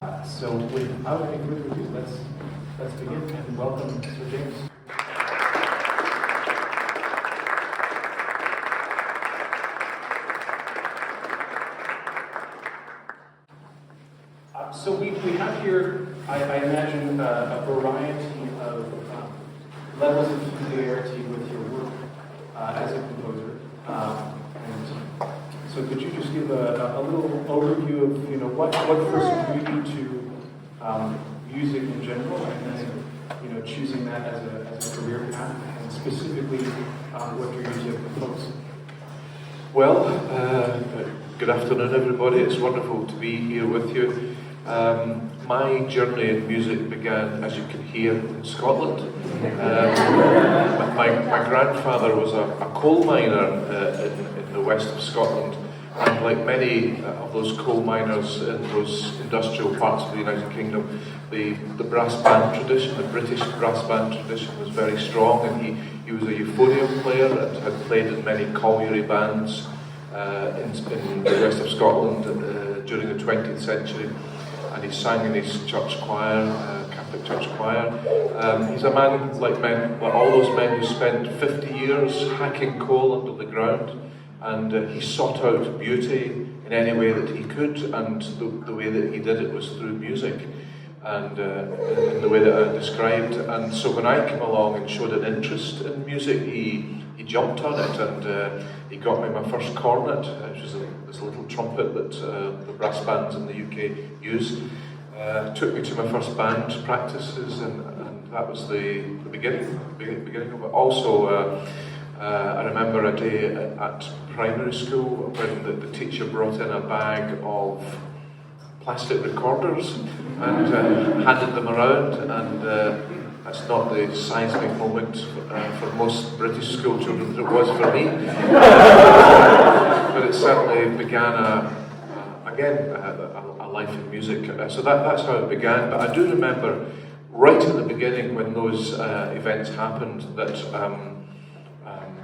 So without any further ado, let's begin and welcome Sir James. So we have here, I imagine, a variety of levels of familiarity with your work as a composer. And so could you just give a little overview of what first drew you to music in general, and then choosing that as a career path, and specifically what drew you to compose? Well, good afternoon, everybody. It's wonderful to be here with you. My journey in music began, as you can hear, in Scotland. My grandfather was a coal miner in the west of Scotland, and like many of those coal miners in those industrial parts of the United Kingdom, the brass band tradition, the British brass band tradition, was very strong, and he was a euphonium player and had played in many colliery bands in the west of Scotland during the 20th century. And he sang in his church choir, Catholic church choir. He's a man like all those men who spent 50 years hacking coal under the ground, and he sought out beauty in any way that he could, and the way that he did it was through music, and in the way that I described. And so when I came along and showed an interest in music, he jumped on it, and he got me my first cornet, which is this little trumpet that the brass bands in the UK use. Took me to my first band practices, and that was the beginning of it. Also, I remember a day at primary school when the teacher brought in a bag of plastic recorders and handed them around, and that's not the seismic moment for most British school children that it was for me. But it certainly began a life in music. So that's how it began. But I do remember right at the beginning when those events happened that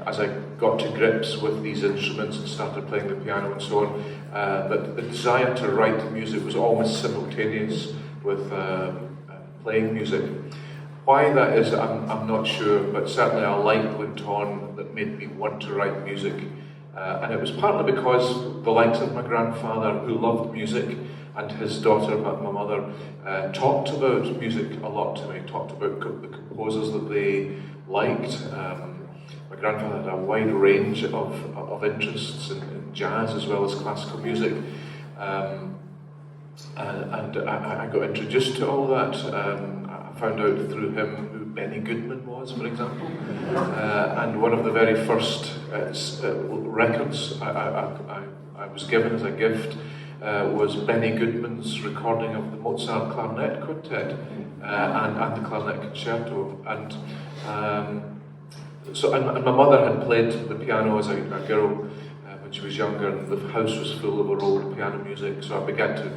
as I got to grips with these instruments and started playing the piano and so on, that the desire to write music was almost simultaneous with playing music. Why that is, I'm not sure, but certainly a light went on that made me want to write music. And it was partly because the likes of my grandfather, who loved music, and his daughter, my mother, talked about music a lot to me, talked about the composers that they liked. My grandfather had a wide range of interests in jazz as well as classical music. And I got introduced to all that. I found out through him who Benny Goodman was, for example. And one of the very first records I was given as a gift was Benny Goodman's recording of the Mozart Clarinet Quintet and the Clarinet Concerto. And my mother had played the piano as a girl when she was younger, and the house was full of her old piano music. So I began to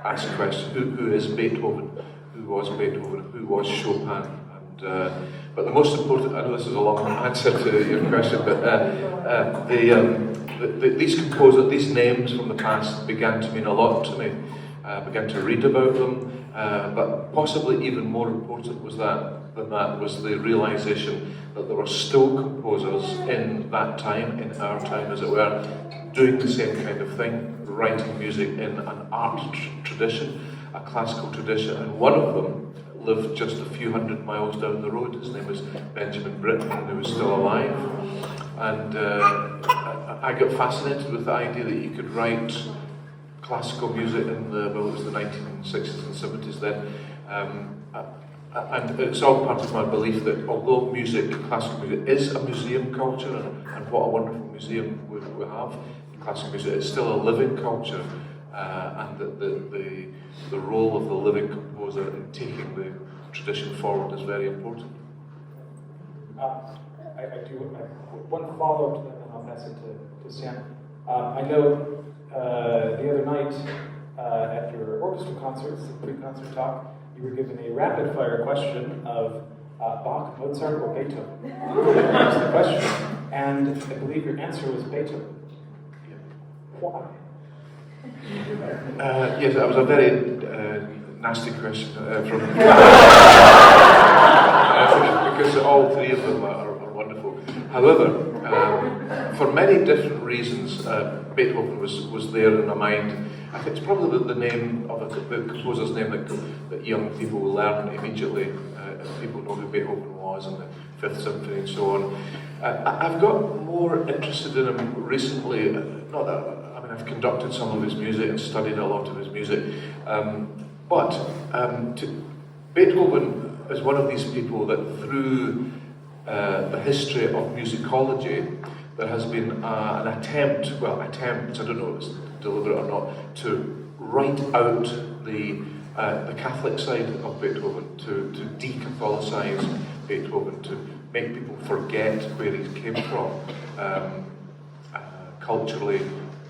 ask questions: who is Beethoven? Who was Beethoven? Who was Chopin? But the most important, I know this is a long answer to your question, but these composers, these names from the past began to mean a lot to me. I began to read about them, but possibly even more important than that was the realization that there were still composers in that time, in our time as it were, doing the same kind of thing, writing music in an art tradition, a classical tradition, and one of them lived just a few hundred miles down the road. His name was Benjamin Britten, and he was still alive. And I got fascinated with the idea that you could write classical music in it was the 1960s and 70s then. And it's all part of my belief that although classical music is a museum culture, and what a wonderful museum we have in classical music, it's still a living culture. And that the role of the living composer in taking the tradition forward is very important. I do one follow-up to that, and I'll pass it to Sam. I know the other night at your orchestra concerts, the pre-concert talk, you were given a rapid-fire question of Bach, Mozart, or Beethoven. That was the question, and I believe your answer was Beethoven. Why? Yes, that was a very nasty question from because all three of them are wonderful. However, for many different reasons, Beethoven was there in my mind. I think it's probably the name of the composer's name that young people will learn immediately. People know who Beethoven was and the Fifth Symphony and so on. I've got more interested in him recently. Not that I've conducted some of his music and studied a lot of his music, but Beethoven is one of these people that through the history of musicology, there has been an attempt, I don't know if it's deliberate or not, to write out the Catholic side of Beethoven, to de-Catholicize Beethoven, to make people forget where he came from, culturally,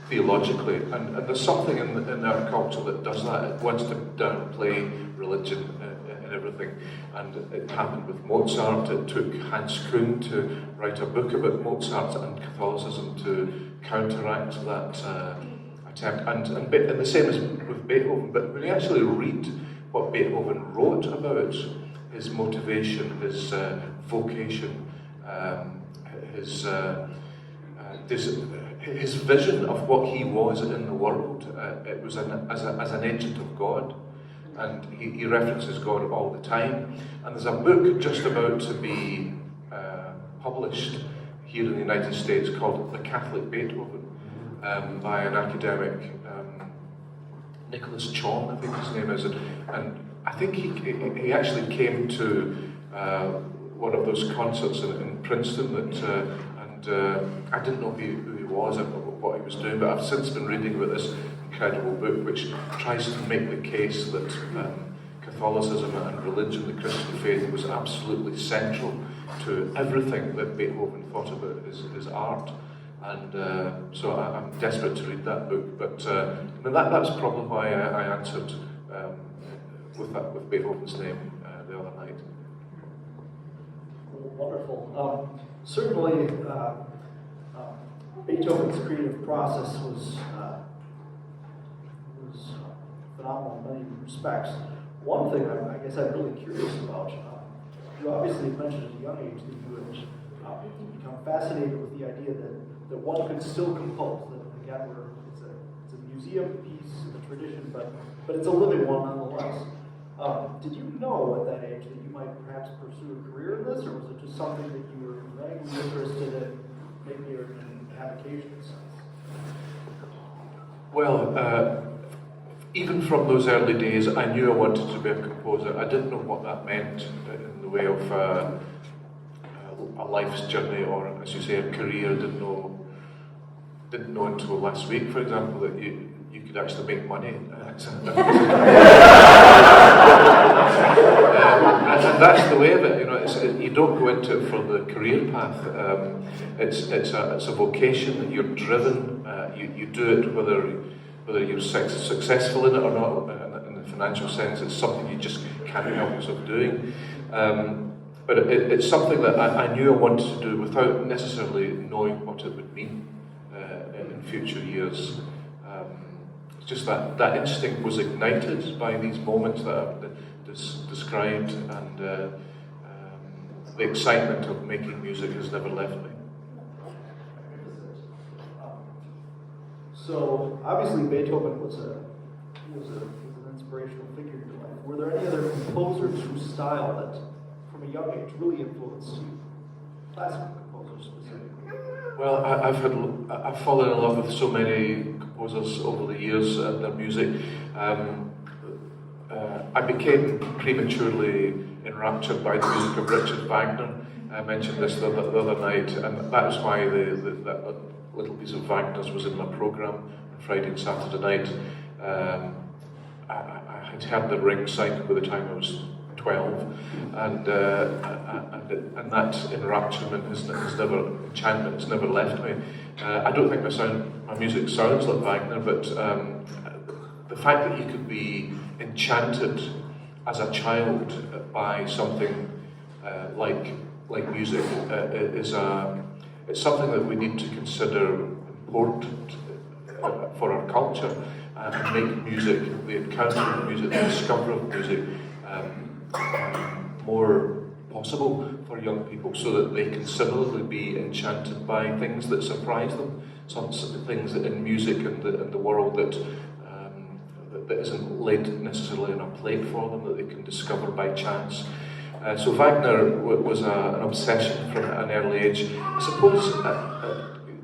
theologically, and there's something in our culture that does that. It wants to downplay religion and everything, and it happened with Mozart. It took Hans Kuhn to write a book about Mozart and Catholicism to counteract that attempt, and the same as with Beethoven. But when you actually read what Beethoven wrote about his motivation, his vocation, his vision of what he was in the world, it was as an agent of God, and he references God all the time. And there's a book just about to be published here in the United States called The Catholic Beethoven, by an academic, Nicholas Chong, I think his name is, and I think he actually came to one of those concerts in Princeton I didn't know who he was or what he was doing, but I've since been reading about this incredible book which tries to make the case that Catholicism and religion, the Christian faith, was absolutely central to everything that Beethoven thought about his art. And so I'm desperate to read that book, but that's probably why I answered with Beethoven's name the other night. Wonderful. Certainly, Beethoven's creative process was phenomenal in many respects. One thing I guess I'm really curious about, you obviously mentioned at a young age that you had become fascinated with the idea that one could still compose. That again, it's a museum piece in the tradition, but it's a living one nonetheless. Did you know at that age that you might perhaps pursue a career in this, or was it just something that you were vaguely interested in, maybe in an avocation sense? Well, even from those early days, I knew I wanted to be a composer. I didn't know what that meant in the way of a life's journey, or as you say, a career. Didn't know until last week, for example, that you could actually make money. And that's the way of it, you know. You don't go into it for the career path. It's a vocation that you're driven. You do it whether you're successful in it or not. In the financial sense, it's something you just can't help yourself doing. But it's something that I knew I wanted to do without necessarily knowing what it would mean in future years. It's just that instinct was ignited by these moments that I've described, and the excitement of making music has never left me. So obviously Beethoven was an inspirational figure in your life. Were there any other composers whose style that, from a young age, really influenced you? Classical composers specifically. Well, I've fallen in love with so many composers over the years and their music. I became prematurely enraptured by the music of Richard Wagner. I mentioned this the other night, and that was why that little piece of Wagner's was in my programme on Friday and Saturday night. I had heard the Ring signed by the time I was 12, and that enrapturement enchantment has never left me. I don't think my music sounds like Wagner, but the fact that you could be enchanted as a child by something like music it's something that we need to consider important for our culture, and make music, the encounter of music, the discovery of music, more possible for young people, so that they can similarly be enchanted by things that surprise them, some things in music and the world that isn't laid necessarily on a plate for them, that they can discover by chance. So Wagner was an obsession from an early age. I suppose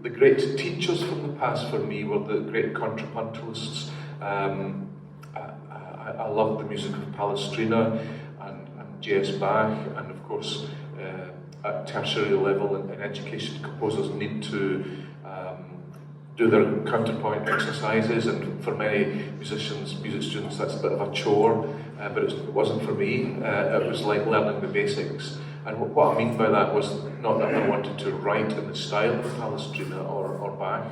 the great teachers from the past for me were the great contrapuntalists. I loved the music of Palestrina and J.S. Bach, and of course at tertiary level in education, composers need to do their counterpoint exercises, and for many musicians, music students, that's a bit of a chore, but it wasn't for me. It was like learning the basics. And what I mean by that was not that I wanted to write in the style of Palestrina or Bach,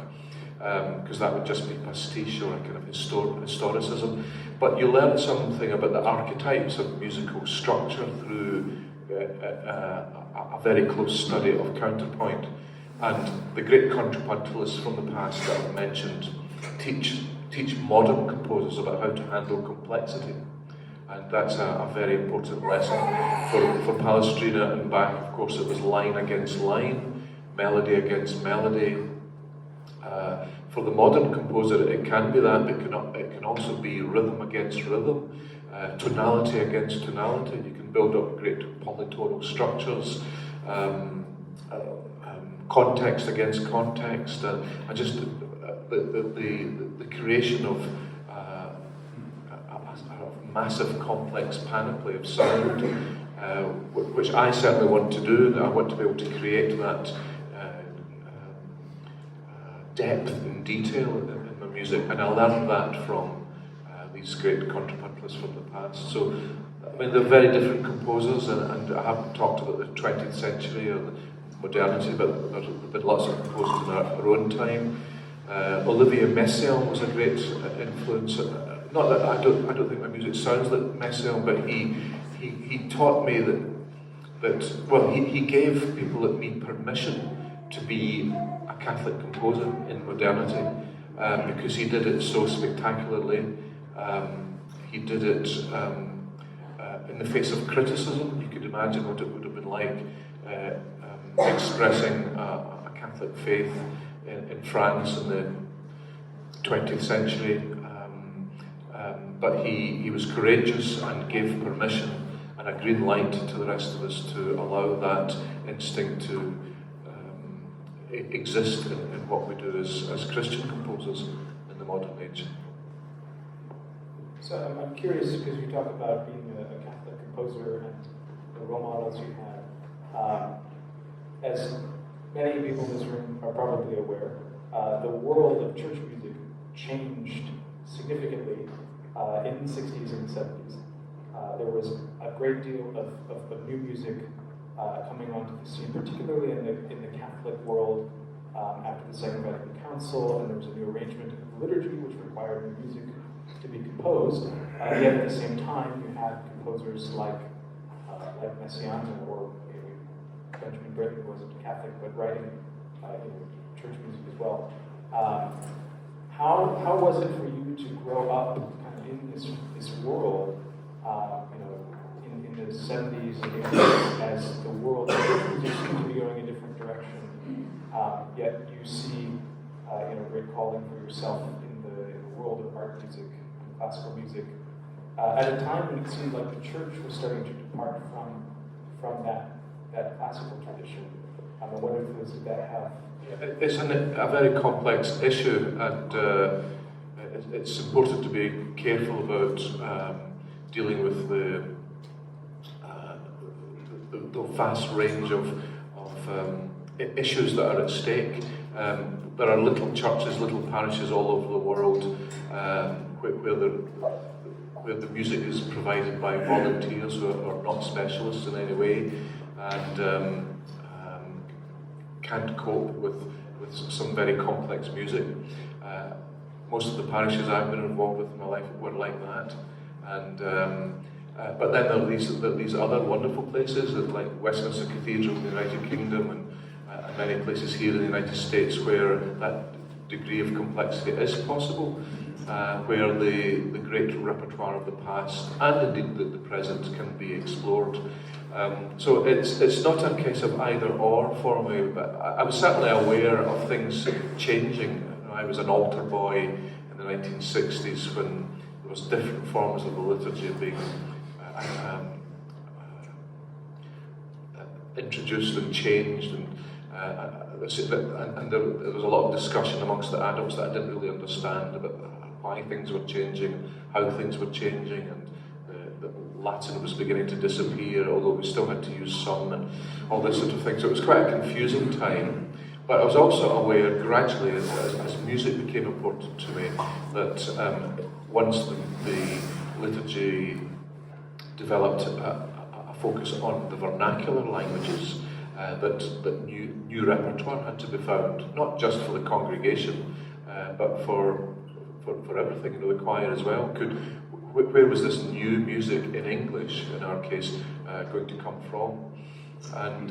because that would just be pastiche or a kind of historicism, but you learn something about the archetypes of musical structure through a very close study of counterpoint. And the great contrapuntalists from the past that I've mentioned teach modern composers about how to handle complexity. And that's a very important lesson. For Palestrina and Bach, of course, it was line against line, melody against melody. For the modern composer, it can be that, but it can also be rhythm against rhythm, tonality against tonality. You can build up great polytonal structures, context against context, and just the creation of a massive complex panoply of sound, which I certainly want to do. I want to be able to create that depth and detail in my music, and I learned that from these great contrapuntalists from the past. So, I mean, they're very different composers, and I haven't talked about the 20th century or the modernity, but there's been lots of composers in our own time. Olivier Messiaen was a great influence. Not that I don't think my music sounds like Messiaen, but he taught me that he gave people like me permission to be a Catholic composer in modernity, because he did it so spectacularly. He did it in the face of criticism. You could imagine what it would have been like expressing a Catholic faith in France in the 20th century. But he was courageous and gave permission and a green light to the rest of us to allow that instinct to exist in what we do as Christian composers in the modern age. So I'm curious, because you talk about being a Catholic composer and the role models you had. As many people in this room are probably aware, the world of church music changed significantly in the 60s and 70s. There was a great deal of new music coming onto the scene, particularly in the Catholic world after the Second Vatican Council, and there was a new arrangement of liturgy which required new music to be composed. Yet at the same time, you had composers like Messiaen or Benjamin Britten, who wasn't Catholic but writing church music as well. How was it for you to grow up kind of in this world, in the 70s and 80s, as the world of church music seemed to be going a different direction, yet you see great calling for yourself in the world of art music and classical music, at a time when it seemed like the church was starting to depart from that classical tradition? What influence did that have? It's a very complex issue, and it's important to be careful about dealing with the vast range of issues that are at stake. There are little churches, little parishes all over the world where the music is provided by volunteers who are not specialists in any way, and can't cope with some very complex music. Most of the parishes I've been involved with in my life were like that, and but then there are these other wonderful places like Westminster Cathedral in the United Kingdom and many places here in the United States where that degree of complexity is possible, where the great repertoire of the past and indeed the present can be explored. So it's not a case of either or for me, but I was certainly aware of things changing. You know, I was an altar boy in the 1960s when there was different forms of the liturgy being introduced and changed, and there was a lot of discussion amongst the adults that I didn't really understand about why things were changing, how things were changing, and the Latin was beginning to disappear, although we still had to use some, and all this sort of thing. So it was quite a confusing time. But I was also aware gradually, as music became important to me, that once the liturgy developed a focus on the vernacular languages, that new repertoire had to be found, not just for the congregation, but for everything, you know, the choir as well. Where was this new music in English, in our case, going to come from? And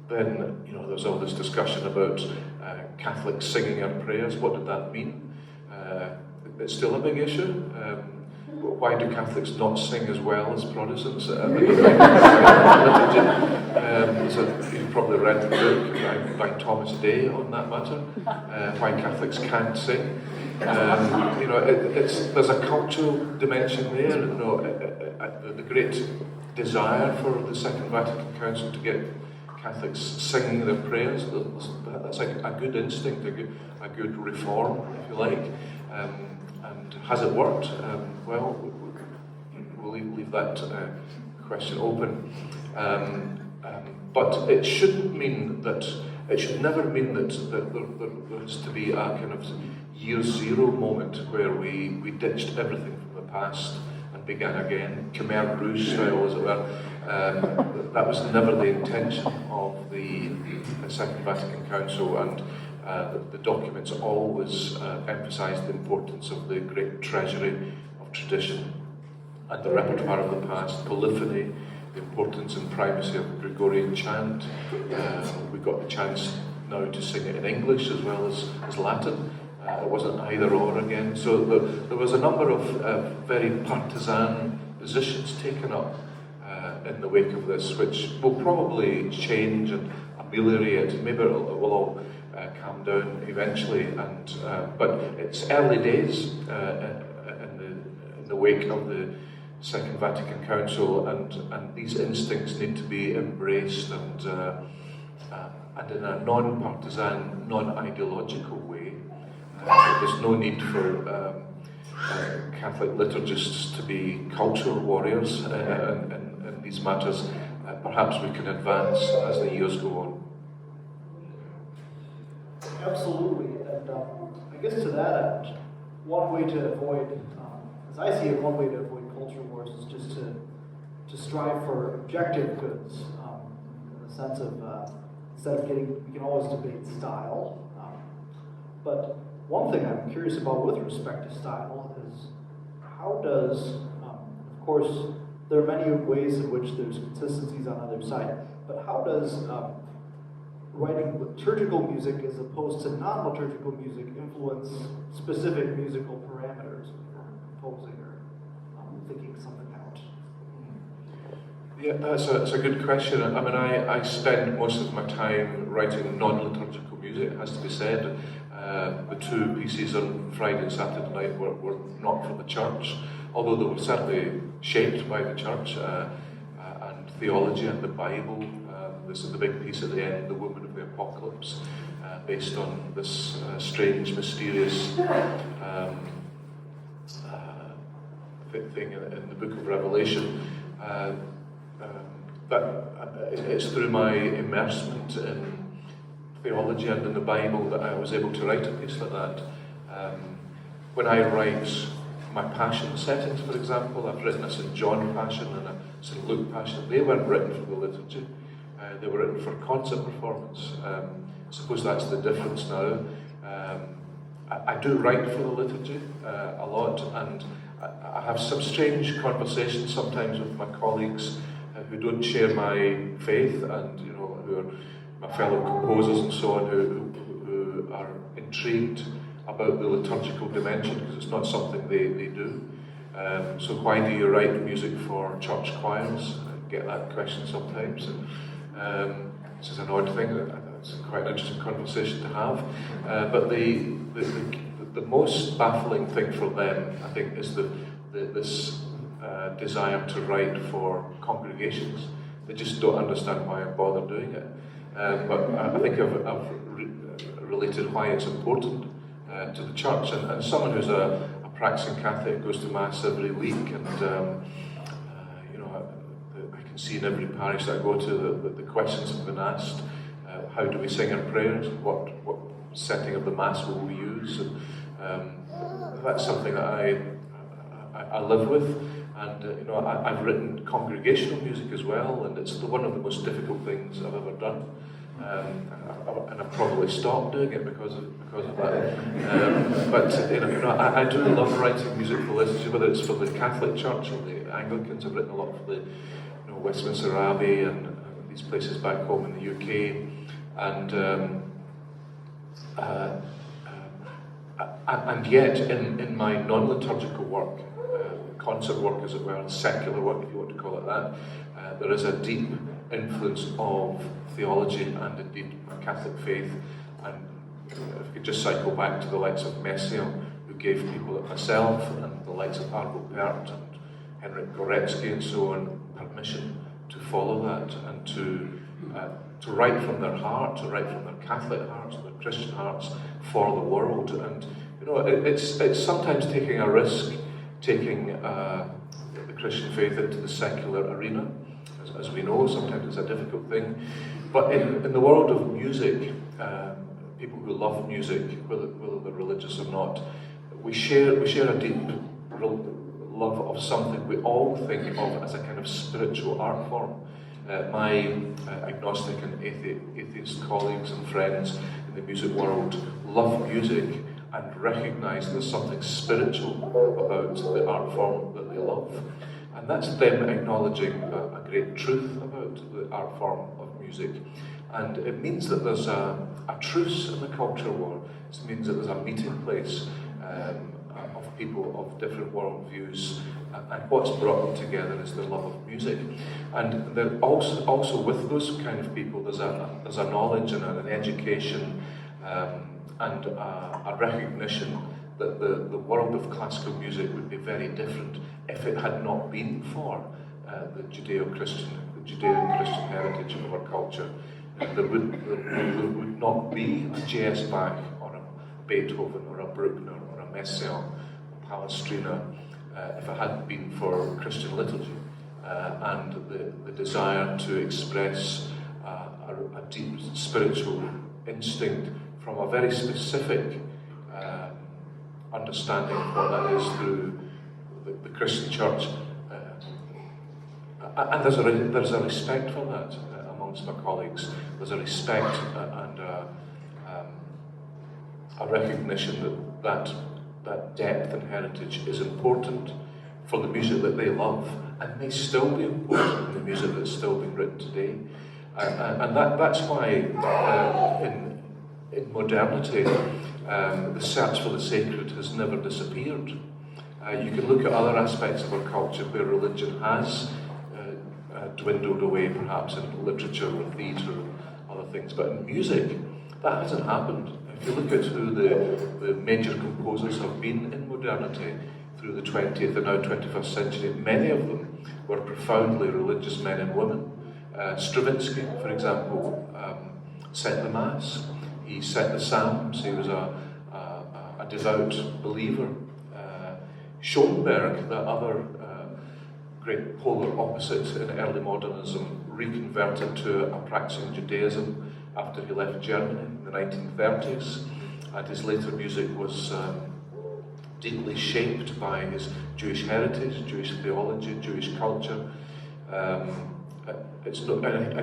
then, you know, there was all this discussion about Catholics singing our prayers. What did that mean? It's still a big issue. Why do Catholics not sing as well as Protestants? So you've probably read the book by Thomas Day on that matter, Why Catholics Can't Sing. You know, there's a cultural dimension there. You know, the great desire for the Second Vatican Council to get Catholics singing their prayers. That's like a good instinct, a good reform, if you like. And has it worked? Well, we'll leave that question open. But it shouldn't mean that. It should never mean that there has to be a kind of year zero moment where we ditched everything from the past and began again, Khmer Rouge style, as it were. That was never the intention of the Second Vatican Council, and the documents always emphasised the importance of the great treasury of tradition and the repertoire of the past, polyphony, the importance and primacy of Gregorian chant. We got the chance now to sing it in English as well as Latin. It wasn't either or again. So there was a number of very partisan positions taken up in the wake of this, which will probably change and ameliorate. Maybe it will all calm down eventually. But it's early days in the wake of the Second Vatican Council, and these instincts need to be embraced and in a non-partisan, non-ideological way. There's no need for Catholic liturgists to be cultural warriors in these matters. Perhaps we can advance as the years go on. Absolutely, and I guess to that end, one way to avoid, as I see it, one way to avoid culture wars is just to strive for objective goods, in the sense of instead of we can always debate style, but one thing I'm curious about with respect to style is how does, of course, there are many ways in which there's consistencies on either side, but how does writing liturgical music as opposed to non-liturgical music influence specific musical parameters for composing or thinking something out? Yeah, that's a good question. I mean, I spend most of my time writing non-liturgical music, it has to be said. The two pieces on Friday and Saturday night were not from the church, although they were certainly shaped by the church and theology and the Bible. This is the big piece at the end, The Woman of the Apocalypse, based on this strange, mysterious thing in the book of Revelation. It's through my immersement in theology and in the Bible that I was able to write a piece like that. When I write my Passion settings, for example, I've written a St. John Passion and a St. Luke Passion. They weren't written for the liturgy. They were written for concert performance. I suppose that's the difference now. I do write for the liturgy a lot, and I have some strange conversations sometimes with my colleagues who don't share my faith, and who are my fellow composers and so on, who intrigued about the liturgical dimension, because it's not something they do. So why do you write music for church choirs? I get that question sometimes. This is an odd thing. It's quite an interesting conversation to have. But the most baffling thing for them, I think, is this desire to write for congregations. They just don't understand why I bother doing it. But I think I've related why it's important to the church. And someone who's a practicing Catholic goes to Mass every week, and I can see in every parish that I go to the questions have been asked. How do we sing our prayers? What setting of the Mass will we use? And that's something that I live with. And I've written congregational music as well, and it's one of the most difficult things I've ever done. And I've probably stopped doing it because of that. But I do love writing music for liturgy, whether it's for the Catholic Church or the Anglicans. I've written a lot for the Westminster Abbey and these places back home in the UK. And yet, in my non-liturgical work, concert work as it were, secular work if you want to call it that, there is a deep influence of theology and indeed Catholic faith. And if you could just cycle back to the likes of Messiaen, who gave people like myself and the likes of Arvo Pärt and Henryk Górecki and so on permission to follow that and to write from their heart, to write from their Catholic hearts, their Christian hearts for the world. And it's sometimes taking a risk, taking the Christian faith into the secular arena. As we know, sometimes it's a difficult thing. But in the world of music, people who love music, whether they're religious or not, we share a deep love of something we all think of as a kind of spiritual art form. My agnostic and atheist colleagues and friends in the music world love music and recognise there's something spiritual about the art form that they love. And that's them acknowledging a great truth about the art form of music. And it means that there's a truce in the culture war. It means that there's a meeting place of people of different worldviews. And what's brought them together is their love of music. And then also with those kind of people, there's a knowledge and an education and a recognition that the world of classical music would be very different if it had not been for the Judeo-Christian heritage of our culture. There would not be a J.S. Bach or a Beethoven or a Bruckner or a Messiaen or Palestrina if it hadn't been for Christian liturgy and the desire to express a deep spiritual instinct from a very specific understanding of what that is through the Christian church. And there's a respect for that amongst my colleagues. There's a respect and a recognition that depth and heritage is important for the music that they love, and may still be important in the music that's still being written today. And that's why in modernity, the search for the sacred has never disappeared. You can look at other aspects of our culture where religion has dwindled away, perhaps in literature or theatre and other things, but in music, that hasn't happened. If you look at who the major composers have been in modernity through the 20th and now 21st century, many of them were profoundly religious men and women. Stravinsky, for example, set the Mass. He set the Psalms. He was a devout believer. Schoenberg, the other great polar opposite in early modernism, reconverted to a practicing Judaism after he left Germany in the 1930s, and his later music was deeply shaped by his Jewish heritage, Jewish theology, Jewish culture. And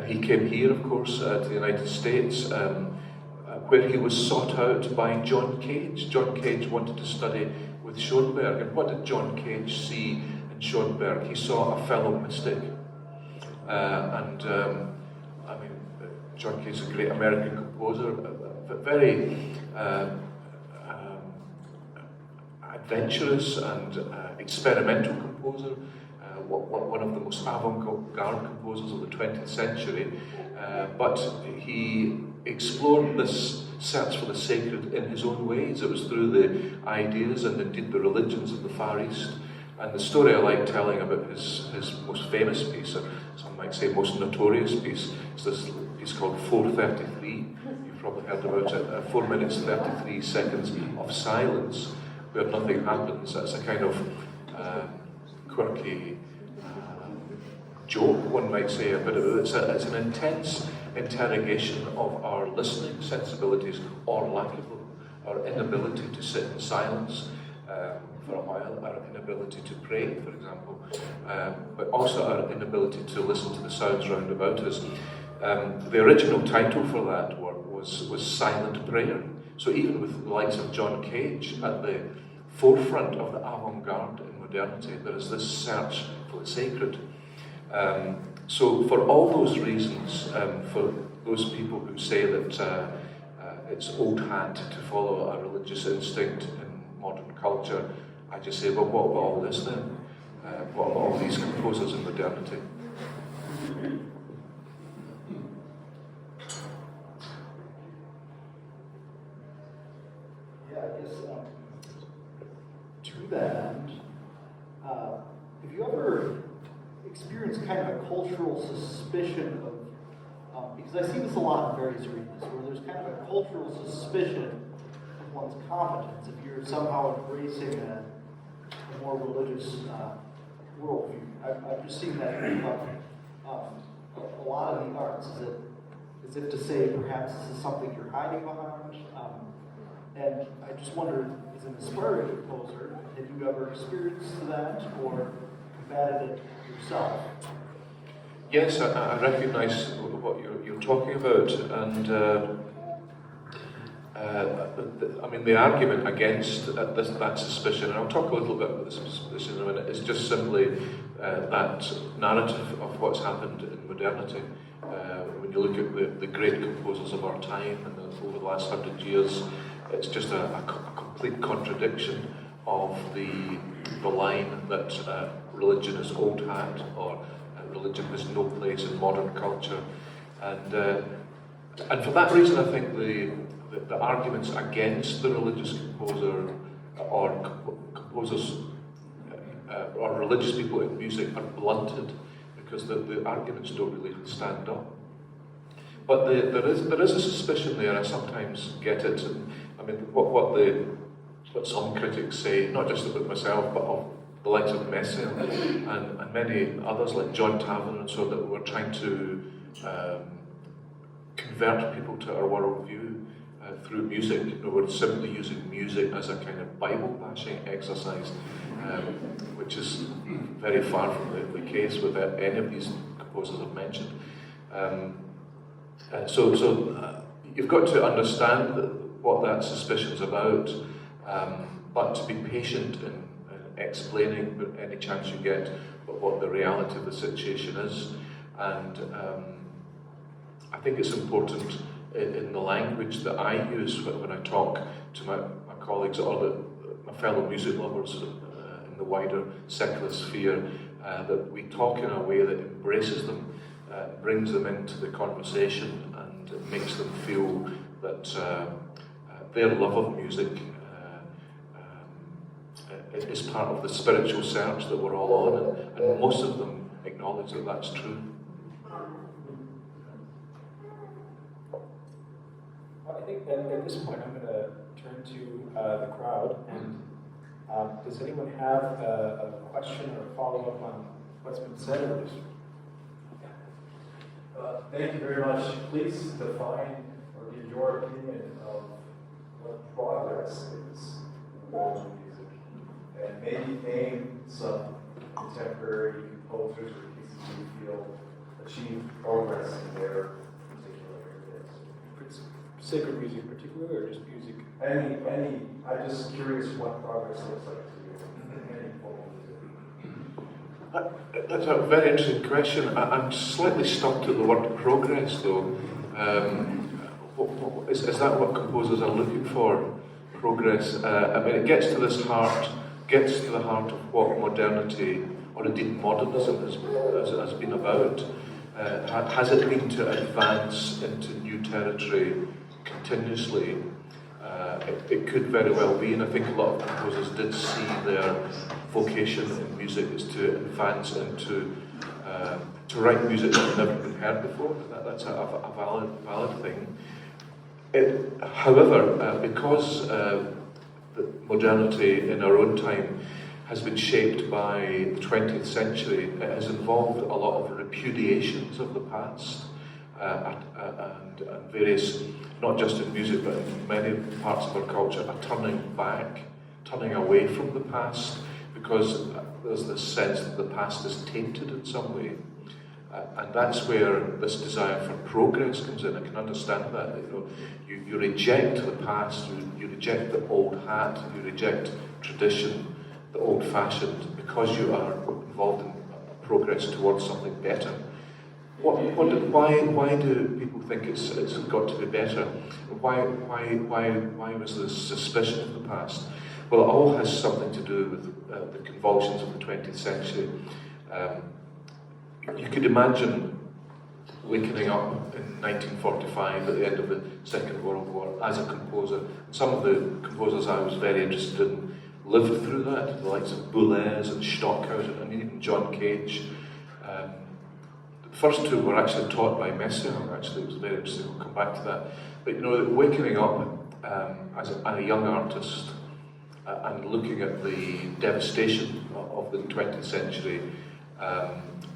he came here, of course, to the United States, where he was sought out by John Cage. John Cage wanted to study with Schoenberg, and what did John Cage see in Schoenberg? He saw a fellow mystic. John Cage is a great American composer, very adventurous and experimental composer, one of the most avant-garde composers of the 20th century, but he explored this search for the sacred in his own ways. It was through the ideas and indeed the religions of the Far East. And the story I like telling about his most famous piece, or some might say most notorious piece, is this piece called 433. You've probably heard about it, 4 minutes 33 seconds of silence, where nothing happens. That's a kind of quirky joke, one might say, but it's an intense interrogation of our listening sensibilities, or lack of them, our inability to sit in silence for a while, our inability to pray, for example, but also our inability to listen to the sounds round about us. The original title for that work was Silent Prayer. So even with the likes of John Cage at the forefront of the avant-garde in modernity, there is this search for the sacred. So for all those reasons, for those people who say that it's old hat to follow a religious instinct in modern culture, I just say, well, what about all this then? What about all these composers in modernity? Yeah, I guess to that end, have you ever experienced kind of a cultural suspicion of, because I see this a lot in various arenas, where there's kind of a cultural suspicion of one's competence if you're somehow embracing a more religious worldview. I've just seen that come up a lot of the arts, as if to say perhaps this is something you're hiding behind. And I just wonder, as an aspiring composer, have you ever experienced that or combated it yourself? Yes, I recognise what you're talking about, and I mean the argument against that suspicion, and I'll talk a little bit about this suspicion in a minute, is just simply that narrative of what's happened in modernity. When you look at the great composers of our time and over the last 100 years, it's just a complete contradiction of the line that religion is old hat, or religion has no place in modern culture, and for that reason, I think the arguments against the religious composer or composers or religious people in music are blunted, because the arguments don't really stand up. But there is a suspicion there. I sometimes get it. And, I mean, what some critics say, not just about myself, but of the likes of Messer and many others like John Tavener and so, that we're trying to convert people to our worldview through music. You know, we're simply using music as a kind of Bible-bashing exercise, which is very far from the case with any of these composers I've mentioned. So you've got to understand what that suspicion's about, but to be patient in explaining any chance you get what the reality of the situation is. And I think it's important in the language that I use when I talk to my colleagues or my fellow music lovers in the wider secular sphere, that we talk in a way that embraces them, brings them into the conversation, and makes them feel that their love of music is part of the spiritual search that we're all on, and most of them acknowledge that that's true. I think that at this point I'm going to turn to the crowd, and does anyone have a question or follow-up on what's been said or just... Thank you very much. Please define or give your opinion of what progress is in world music, and maybe name some contemporary composers or pieces you feel achieved progress in their particular areas. Sacred music particularly, or just music? Any. I'm just curious what progress looks like to you in any form of music. That's a very interesting question. I'm slightly stuck to the word progress, though. is that what composers are looking for? Progress. I mean, it gets to the heart of what modernity, or indeed modernism, has been about. Has it been to advance into new territory continuously? It could very well be, and I think a lot of composers did see their vocation in music is to advance into to write music that had never been heard before. That's a valid thing. However, because the modernity in our own time has been shaped by the 20th century, it has involved a lot of repudiations of the past and various, not just in music but in many parts of our culture, are turning back, turning away from the past, because there's this sense that the past is tainted in some way. And that's where this desire for progress comes in. I can understand that. You reject the past, you reject the old hat, you reject tradition, the old-fashioned, because you are involved in progress towards something better. Why do people think it's got to be better? Why was this suspicion of the past? Well, it all has something to do with the convulsions of the 20th century. You could imagine waking up in 1945 at the end of the Second World War as a composer. Some of the composers I was very interested in lived through that, the likes of Boulez and Stockhausen and even John Cage. The first two were actually taught by Messiaen, actually. It was very interesting, we'll come back to that. But waking up as a young artist and looking at the devastation of the 20th century,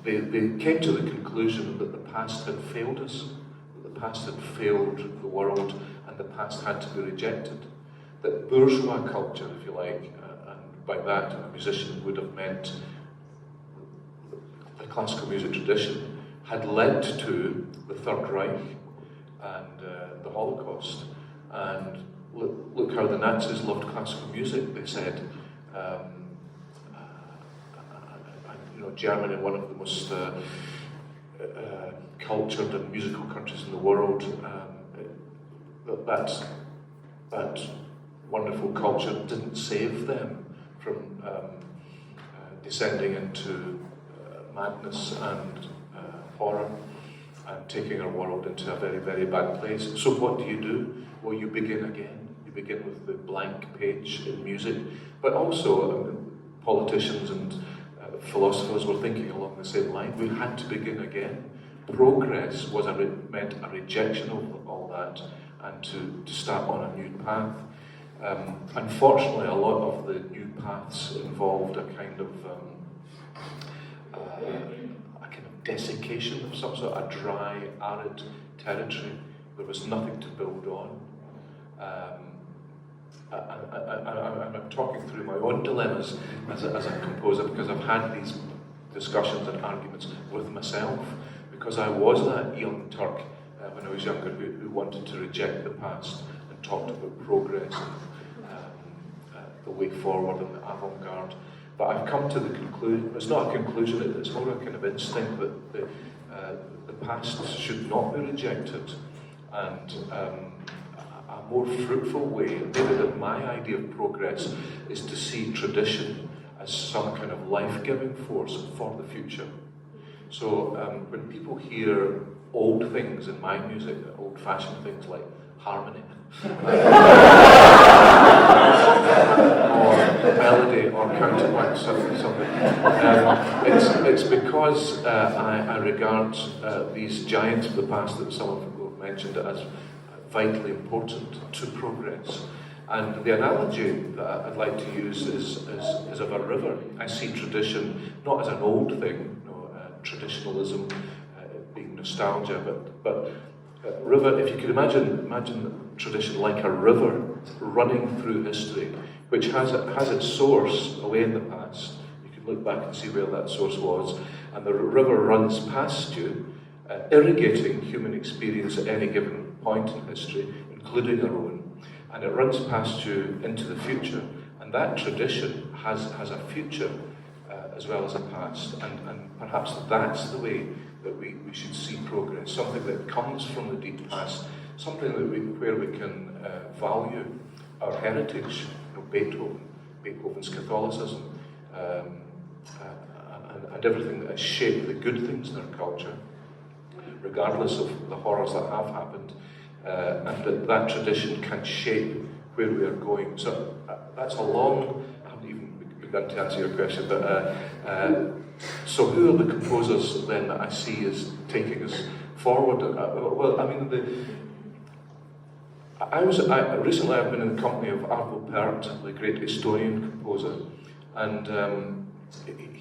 they came to the conclusion that the past had failed us, that the past had failed the world, and the past had to be rejected. That bourgeois culture, if you like, and by that a musician would have meant the classical music tradition, had led to the Third Reich and the Holocaust. And look how the Nazis loved classical music, they said. Germany, one of the most cultured and musical countries in the world, that wonderful culture didn't save them from descending into madness and horror and taking our world into a very, very bad place. So what do? Well, you begin again. You begin with the blank page in music, but also politicians and philosophers were thinking along the same line. We had to begin again. Progress was meant a rejection of all that and to start on a new path. Unfortunately, a lot of the new paths involved a kind of desiccation of some sort, a dry, arid territory. There was nothing to build on. And I'm talking through my own dilemmas as a composer, because I've had these discussions and arguments with myself, because I was that young Turk when I was younger who wanted to reject the past and talked about progress and the way forward and the avant-garde. But I've come to the conclusion, it's not a conclusion, it's more a kind of instinct that the past should not be rejected, and a more fruitful way, maybe that my idea of progress is to see tradition as some kind of life-giving force for the future. So when people hear old things in my music, old-fashioned things like harmony, or melody, or counterpoint, something. It's because I regard these giants of the past that some of you have mentioned as vitally important to progress. And the analogy that I'd like to use is of a river. I see tradition not as an old thing, traditionalism being nostalgia, but river. If you could imagine tradition like a river running through history, which has its source away in the past. You can look back and see where that source was, and the river runs past you, irrigating human experience at any given point in history, including our own. And it runs past you into the future, and that tradition has a future as well as a past, and perhaps that's the way that we should see progress, something that comes from the deep past, something where we can value our heritage, Beethoven's Catholicism, and everything that has shaped the good things in our culture, regardless of the horrors that have happened, and that tradition can shape where we are going. So that's a long, I haven't even begun to answer your question, but so who are the composers then that I see as taking us forward? Well, I mean, recently I've been in the company of Arvo Pärt, the great Estonian composer, and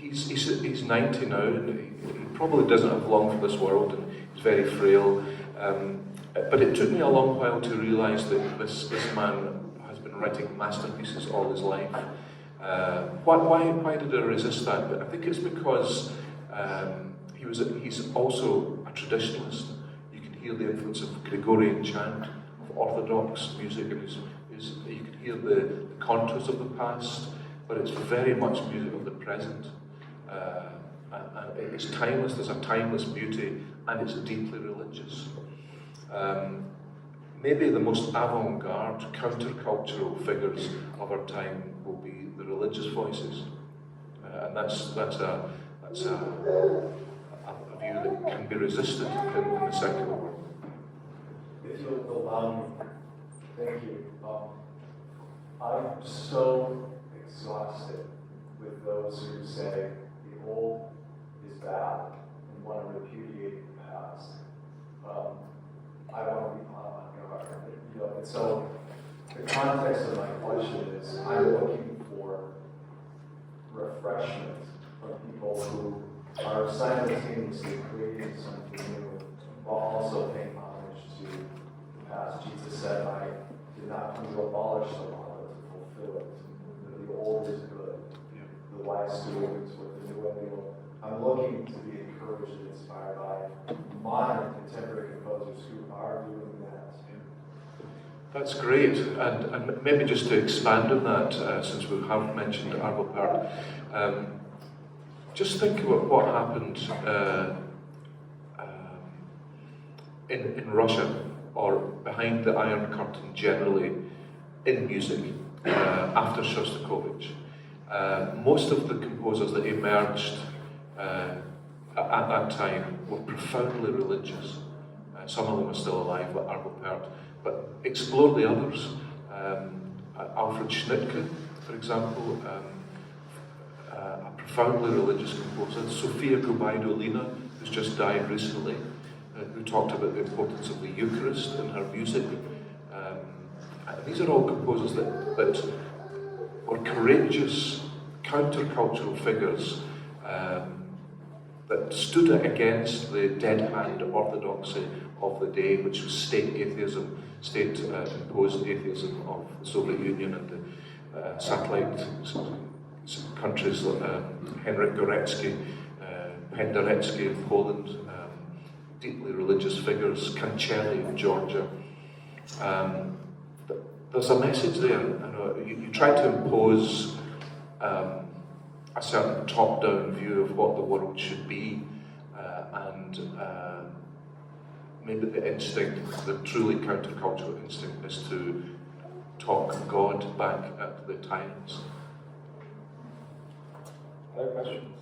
he's 90 now, and he probably doesn't have long for this world, and he's very frail. But it took me a long while to realise that this man has been writing masterpieces all his life. Why did I resist that? But I think it's because he's also a traditionalist. You can hear the influence of Gregorian chant, of Orthodox music, and you can hear the contours of the past, but it's very much music of the present. And it's timeless, there's a timeless beauty, and it's deeply religious. Maybe the most avant-garde, countercultural figures of our time will be the religious voices, and that's a view that can be resisted in the secular world. If you'll allow me, thank you. I'm so exhausted with those who say the old is bad and want to repudiate the past. I want to be and so the context of my question is I'm looking for refreshment from people who are simultaneously creating something new while also paying homage to the past. Jesus said, I did not come to abolish the law, but to fulfill it. The old is good. The wise stewards with the new and the old. I'm looking to be encouraged and inspired by modern contemporary composers who are doing that. That's great, and maybe just to expand on that, since we have mentioned Arvo Pärt, just think about what happened in Russia, or behind the Iron Curtain generally, in music, after Shostakovich. Most of the composers that emerged at that time were profoundly religious. Some of them are still alive, like Arvo Pärt, but explore the others. Alfred Schnittke, for example, a profoundly religious composer. Sofia Gubaidulina, who's just died recently, who talked about the importance of the Eucharist in her music. These are all composers that were courageous, countercultural figures that stood against the dead hand orthodoxy of the day, which was state atheism, state-imposed atheism of the Soviet Union and the satellite countries like Henryk Górecki, Penderecki in Poland, deeply religious figures, Cancelli of Georgia. There's a message there. You try to impose a certain top-down view of what the world should be, and maybe the instinct, the truly countercultural instinct, is to talk God back at the times. Other questions?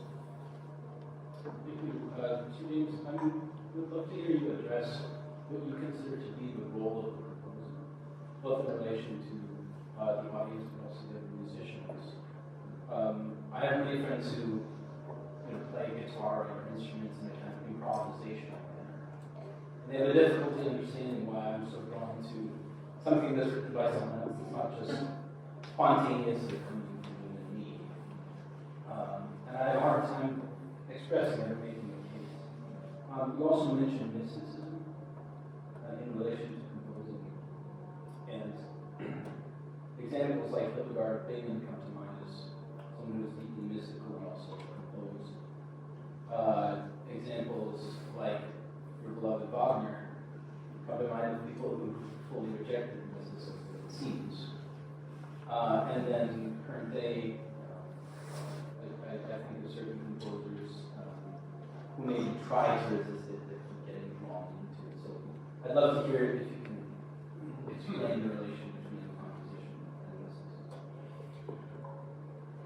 Thank you. Sir James, I would love to hear you address what you consider to be the role of the composer, both in relation to the audience and also the musicians. I have many friends who play guitar or instruments in a kind of improvisational manner. And they have a difficulty understanding why I'm so drawn to something that's written by someone else. It's not just spontaneously coming from me. And I have a hard time expressing or making a case. You also mentioned mysticism in relation to composing. And examples like Hildegard Backman come to mind as someone who is deeply mystical and also composed. Examples like your beloved Wagner come to mind of people who fully rejected mysticism, it seems. And then current day, I think of certain composers who maybe try to resist it but keep getting drawn into it. So I'd love to hear if you can explain the relation between composition and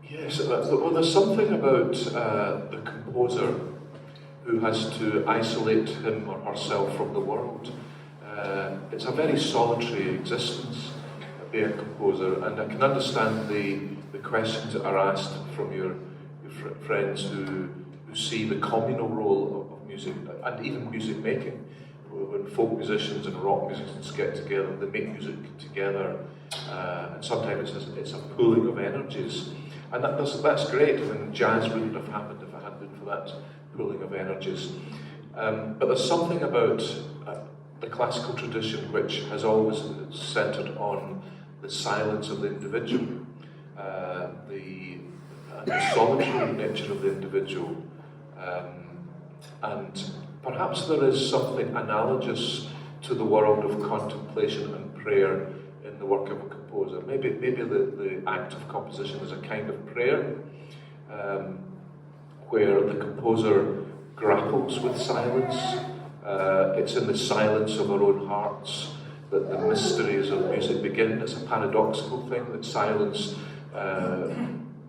Yes, well, there's something about the composer who has to isolate him or herself from the world. It's a very solitary existence, being a composer, and I can understand the questions that are asked from your friends who see the communal role of music, and even music making. When folk musicians and rock musicians get together, they make music together, and sometimes it's a pooling of energies. And that's great. I mean, jazz wouldn't have happened if it hadn't been for that pooling of energies. But there's something about the classical tradition which has always centred on the silence of the individual, the solitary nature of the individual, and perhaps there is something analogous to the world of contemplation and prayer in the work of a composer. Maybe the act of composition is a kind of prayer, where the composer grapples with silence. It's in the silence of our own hearts that the mysteries of music begin. It's a paradoxical thing that silence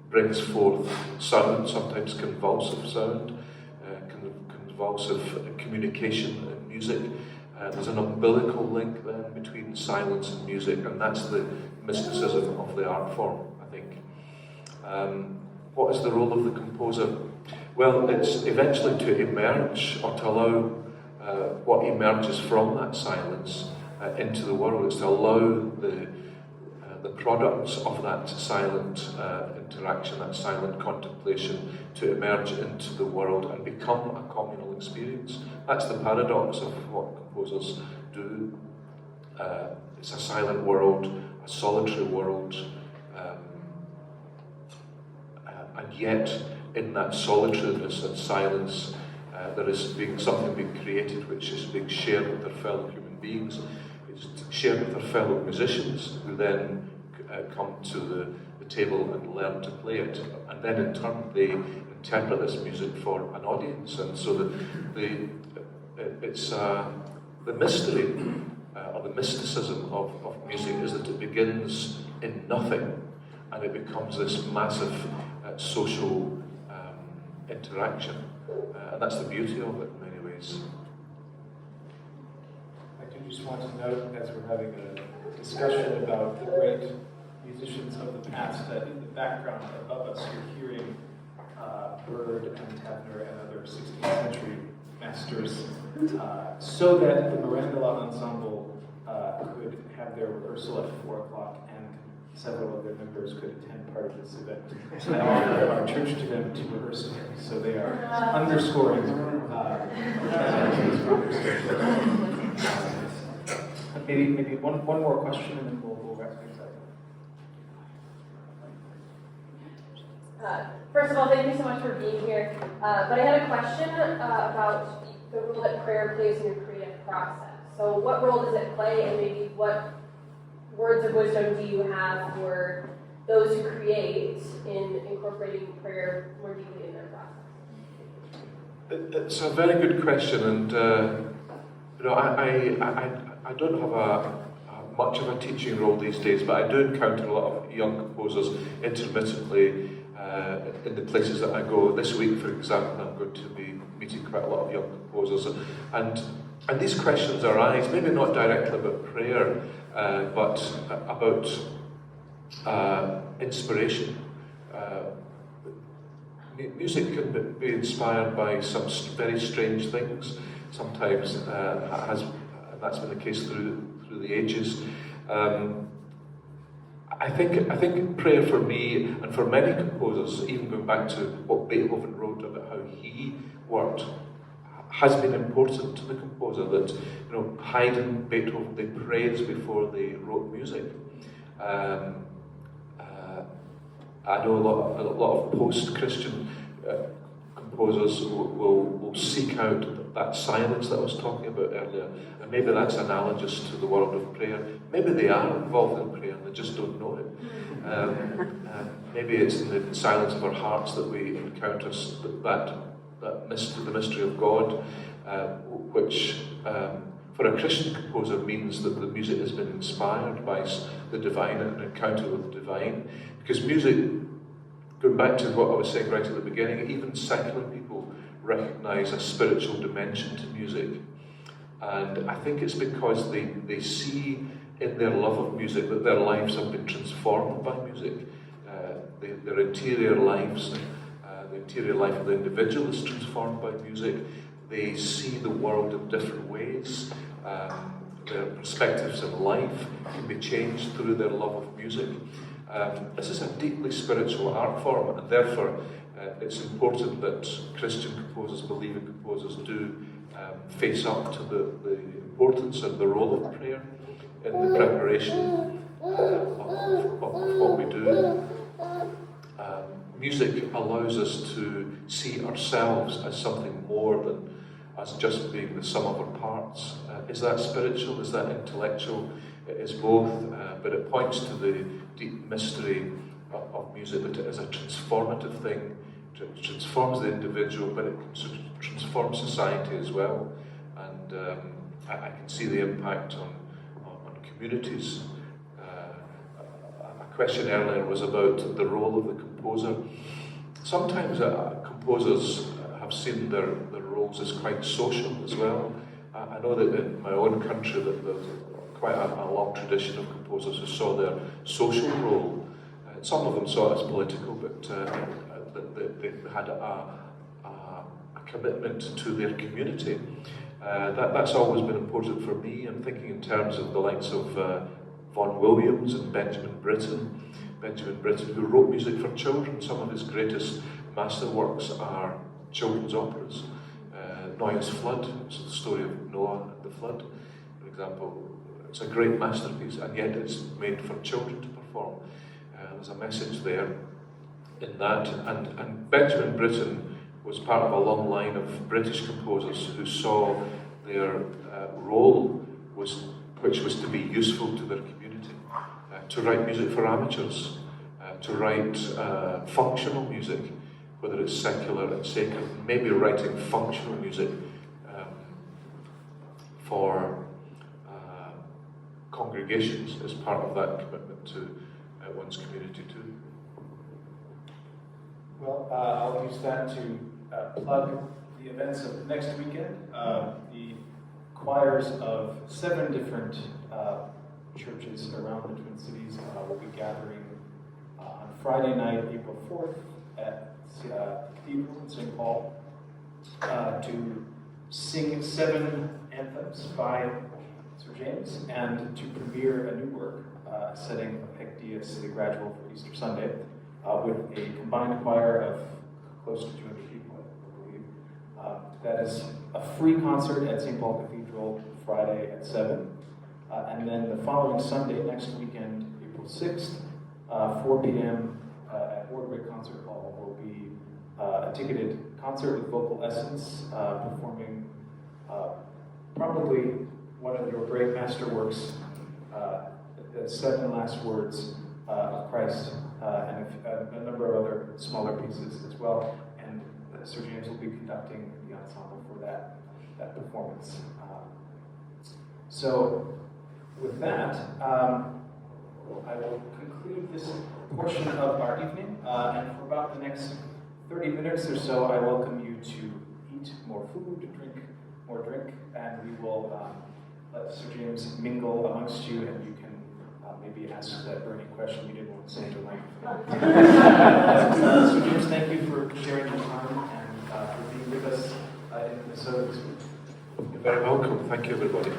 brings forth sound, sometimes convulsive sound, convulsive communication in music. There's an umbilical link then between silence and music, and that's the mysticism of the art form, I think. What is the role of the composer? Well, it's eventually to emerge, or to allow what emerges from that silence into the world. It's to allow the products of that silent interaction, that silent contemplation, to emerge into the world and become a communal experience. That's the paradox of what composers do. It's a silent world, a solitary world, and yet in that solitariness and silence there is something being created which is being shared with their fellow human beings. It's shared with their fellow musicians, who then come to the table and learn to play it, and then in turn they interpret this music for an audience. And so it's the mystery or the mysticism of music is that it begins in nothing and it becomes this massive social interaction, and that's the beauty of it in many ways. I do just want to note, as we're having a discussion about the great musicians of the past, that in the background above us you're hearing Bird and Tavner and other 16th century masters, so that the Mirandela Ensemble could have their rehearsal at 4 o'clock and several of their members could attend part of this event. I offer our church to them to rehearse with, so they are underscoring maybe one more question and then we'll wrap things up. First of all, thank you so much for being here. But I had a question about the role that prayer plays in your creative process. So what role does it play, and maybe what words of wisdom do you have for those who create in incorporating prayer more deeply in their process? It's a very good question, and I don't have much of a teaching role these days, but I do encounter a lot of young composers intermittently in the places that I go. This week, for example, I'm going to be meeting quite a lot of young composers, and these questions arise, maybe not directly about prayer, but about inspiration. Music can be inspired by some very strange things. Sometimes that's been the case through the ages. I think prayer for me and for many composers, even going back to what Beethoven wrote about how he worked, has been important to the composer. That Haydn, Beethoven, they prayed before they wrote music. I know a lot of post-Christian composers will seek out that silence that I was talking about earlier, and maybe that's analogous to the world of prayer. Maybe they are involved in prayer and they just don't know it. Maybe it's in the silence of our hearts that we encounter the mystery of God, which for a Christian composer means that the music has been inspired by the divine and an encounter with the divine. Because music, going back to what I was saying right at the beginning, even secular people recognise a spiritual dimension to music. And I think it's because they see in their love of music that their lives have been transformed by music. Their interior lives, the interior life of the individual is transformed by music. They see the world in different ways. Their perspectives in life can be changed through their love of music. This is a deeply spiritual art form, and therefore it's important that Christian composers, believing composers, do face up to the importance and the role of prayer in the preparation of what we do. Music allows us to see ourselves as something more than as just being the sum of our parts. Is that spiritual? Is that intellectual? It is both, but it points to the deep mystery of music, that it is a transformative thing. It transforms the individual, but it transforms society as well. And I can see the impact on communities. A question earlier was about the role of the composer. Sometimes composers have seen their roles as quite social as well. I know that in my own country that there's quite a long tradition of composers who saw their social role. Some of them saw it as political, but they had a commitment to their community. That's always been important for me. I'm thinking in terms of the likes of Vaughan Williams and Benjamin Britten. Benjamin Britten, who wrote music for children. Some of his greatest masterworks are children's operas. Noah's Flood, which is the story of Noah and the flood, for example. It's a great masterpiece, and yet it's made for children to perform. There's a message there in that. And Benjamin Britten was part of a long line of British composers who saw their role which was to be useful to their community, to write music for amateurs, to write functional music, whether it's secular and sacred, maybe writing functional music for congregations as part of that commitment to one's community too. Well, I'll use that to plug the events of next weekend. The choirs of 7 different churches around the Twin Cities will be gathering on Friday night, April 4th at Cathedral in St. Paul to sing 7 anthems by Sir James and to premiere a new work, setting Hic Dies, the gradual for Easter Sunday, with a combined choir of close to 200 people, I believe. That is a free concert at St. Paul Cathedral Friday at 7. And then the following Sunday, next weekend, April 6th, 4 p.m. At Wardwick Concert Hall will be a ticketed concert with Vocal Essence performing probably one of your great masterworks, the 7 last words of Christ, and a number of other smaller pieces as well. And Sir James will be conducting the ensemble for that performance. So with that, I will conclude this portion of our evening, and for about the next 30 minutes or so, I welcome you to eat more food, drink more drink, and we will let Sir James mingle amongst you, and you can maybe ask that burning question you didn't want to say to microphone. Sir James, thank you for sharing your time and for being with us in Minnesota this week. You're very welcome. Thank you, everybody.